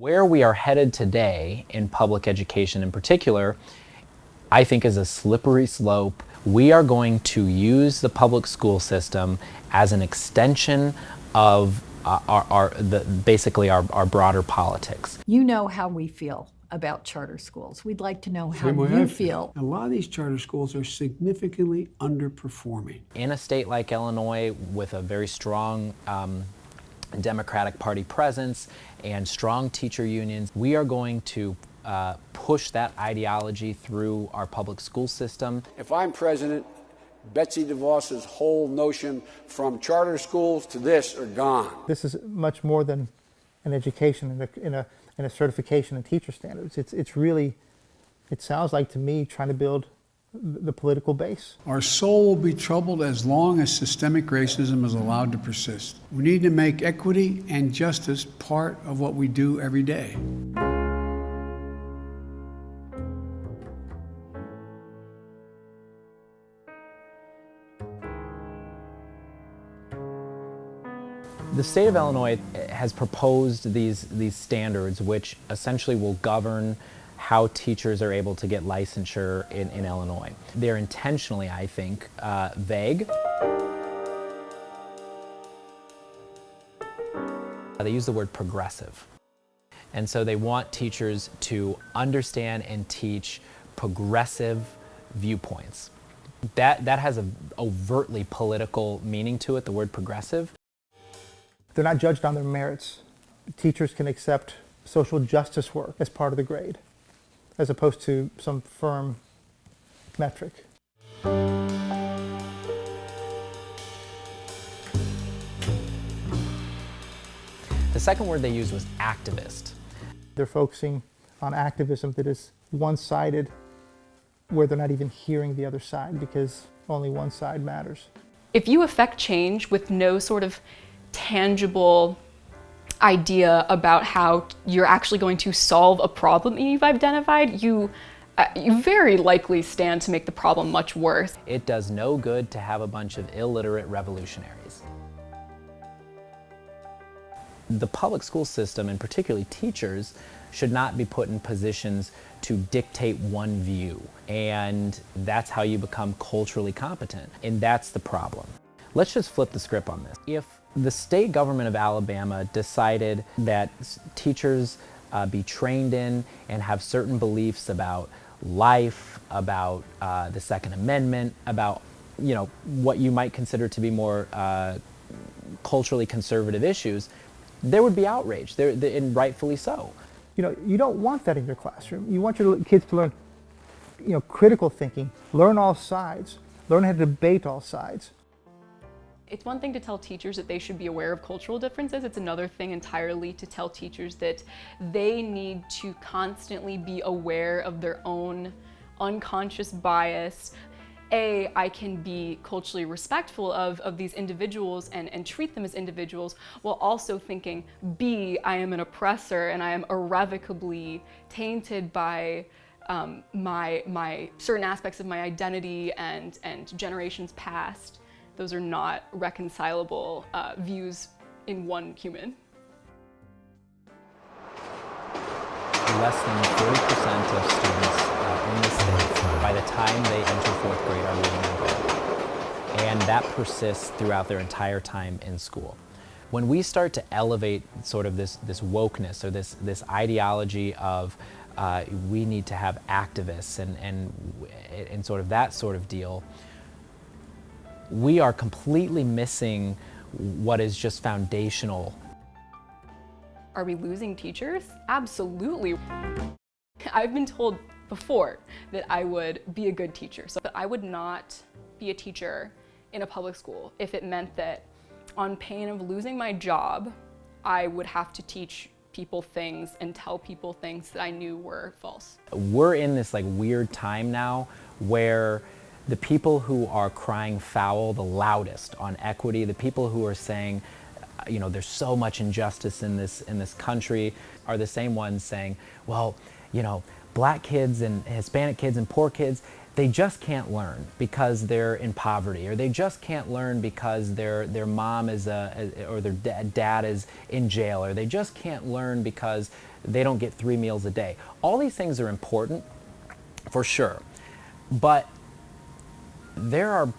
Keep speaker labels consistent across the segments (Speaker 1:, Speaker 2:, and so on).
Speaker 1: Where we are headed today in public education in particular, I think is a slippery slope. We are going to use the public school system as an extension of basically our broader politics.
Speaker 2: You know how we feel about charter schools. We'd like to know how you feel.
Speaker 3: A lot of these charter schools are significantly underperforming.
Speaker 1: In a state like Illinois, with a very strong Democratic Party presence and strong teacher unions, we are going to push that ideology through our public school system.
Speaker 4: If I'm president, Betsy DeVos's whole notion from charter schools to this are gone.
Speaker 5: This is much more than an education in a certification in teacher standards. It's really, it sounds like to me, trying to build the political base.
Speaker 3: Our soul will be troubled as long as systemic racism is allowed to persist. We need to make equity and justice part of what we do every day.
Speaker 1: The state of Illinois has proposed these standards which essentially will govern how teachers are able to get licensure in Illinois. They're intentionally, I think, vague. They use the word progressive. And so they want teachers to understand and teach progressive viewpoints. That has an overtly political meaning to it, the word progressive.
Speaker 5: They're not judged on their merits. Teachers can accept social justice work as part of the grade, as opposed to some firm metric.
Speaker 1: The second word they used was activist.
Speaker 5: They're focusing on activism that is one-sided, where they're not even hearing the other side because only one side matters.
Speaker 6: If you affect change with no sort of tangible idea about how you're actually going to solve a problem that you've identified, you very likely stand to make the problem much worse.
Speaker 1: It does no good to have a bunch of illiterate revolutionaries. The public school system, and particularly teachers, should not be put in positions to dictate one view. And that's how you become culturally competent. And that's the problem. Let's just flip the script on this. If the state government of Alabama decided that teachers be trained in and have certain beliefs about life, about the Second Amendment, about what you might consider to be more culturally conservative issues, there would be outrage, and rightfully so.
Speaker 5: You don't want that in your classroom. You want your kids to learn, critical thinking, learn all sides, learn how to debate all sides.
Speaker 6: It's one thing to tell teachers that they should be aware of cultural differences. It's another thing entirely to tell teachers that they need to constantly be aware of their own unconscious bias. A, I can be culturally respectful of these individuals and treat them as individuals, while also thinking, B, I am an oppressor and I am irrevocably tainted by my certain aspects of my identity and generations past. Those are not reconcilable views in one human.
Speaker 1: Less than 40% of students in the state, by the time they enter fourth grade, are reading and writing. And that persists throughout their entire time in school. When we start to elevate sort of this wokeness or this ideology of we need to have activists and sort of that sort of deal, we are completely missing what is just foundational.
Speaker 6: Are we losing teachers? Absolutely. I've been told before that I would be a good teacher, so that I would not be a teacher in a public school if it meant that on pain of losing my job, I would have to teach people things and tell people things that I knew were false.
Speaker 1: We're in this weird time now where the people who are crying foul the loudest on equity, the people who are saying, there's so much injustice in this country, are the same ones saying, well, black kids and Hispanic kids and poor kids, they just can't learn because they're in poverty, or they just can't learn because their mom is or their dad is in jail, or they just can't learn because they don't get 3 meals a day. All these things are important, for sure, but there are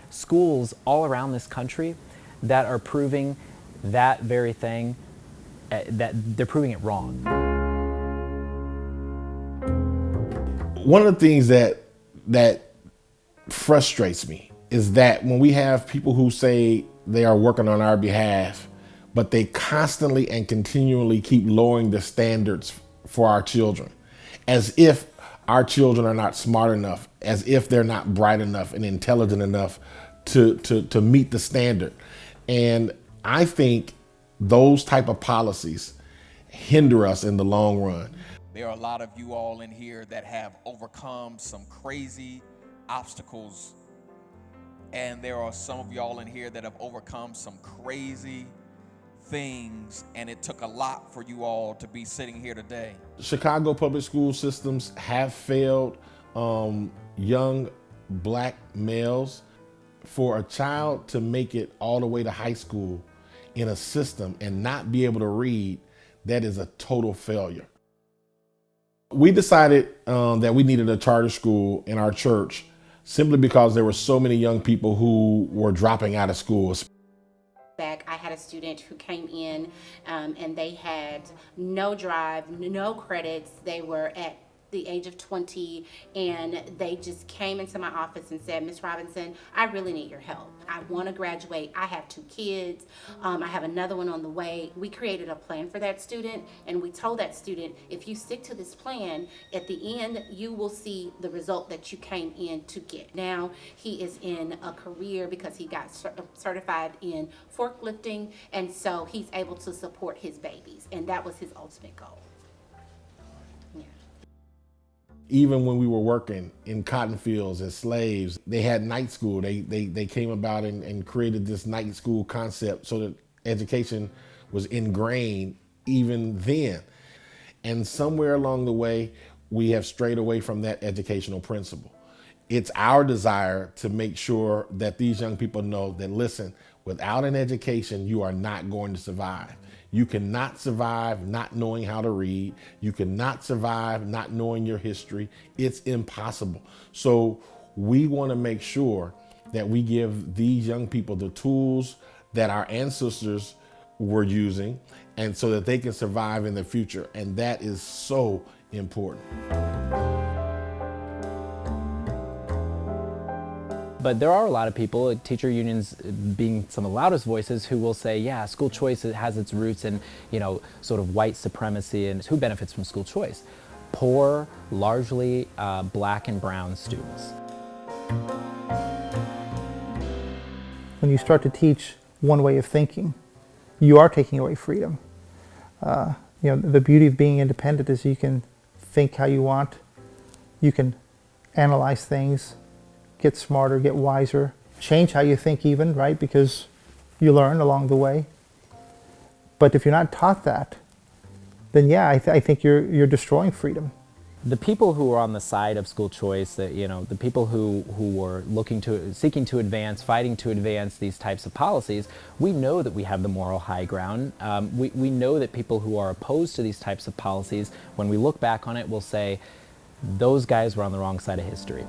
Speaker 1: schools all around this country that are proving that very thing, that they're proving it wrong.
Speaker 7: One of the things that frustrates me is that when we have people who say they are working on our behalf, but they constantly and continually keep lowering the standards for our children, as if our children are not smart enough, as if they're not bright enough and intelligent enough to meet the standard. And I think those type of policies hinder us in the long run.
Speaker 8: There are a lot of you all in here that have overcome some crazy obstacles, and there are some of y'all in here that have overcome some crazy things, and it took a lot for you all to be sitting here today.
Speaker 7: Chicago public school systems have failed young black males. For a child to make it all the way to high school in a system and not be able to read, that is a total failure. We decided that we needed a charter school in our church simply because there were so many young people who were dropping out of school.
Speaker 9: I had a student who came in and they had no drive, no credits. They were at the age of 20, and they just came into my office and said, "Ms. Robinson, I really need your help. I want to graduate. I have 2 kids. I have another one on the way." We created a plan for that student, and we told that student, if you stick to this plan, at the end, you will see the result that you came in to get. Now, he is in a career because he got certified in forklifting, and so he's able to support his babies, and that was his ultimate goal.
Speaker 7: Even when we were working in cotton fields as slaves, they had night school. They came about and created this night school concept so that education was ingrained even then. And somewhere along the way, we have strayed away from that educational principle. It's our desire to make sure that these young people know that, listen, without an education, you are not going to survive. You cannot survive not knowing how to read. You cannot survive not knowing your history. It's impossible. So we want to make sure that we give these young people the tools that our ancestors were using, and so that they can survive in the future. And that is so important.
Speaker 1: But there are a lot of people, teacher unions being some of the loudest voices, who will say, yeah, school choice has its roots in, sort of white supremacy, and who benefits from school choice? Poor, largely black and brown students.
Speaker 5: When you start to teach one way of thinking, you are taking away freedom. The beauty of being independent is you can think how you want, you can analyze things, get smarter, get wiser, change how you think even, right? Because you learn along the way. But if you're not taught that, then yeah, I think you're destroying freedom.
Speaker 1: The people who are on the side of school choice, the people who were seeking to advance, fighting to advance these types of policies, we know that we have the moral high ground. We know that people who are opposed to these types of policies, when we look back on it, will say, those guys were on the wrong side of history.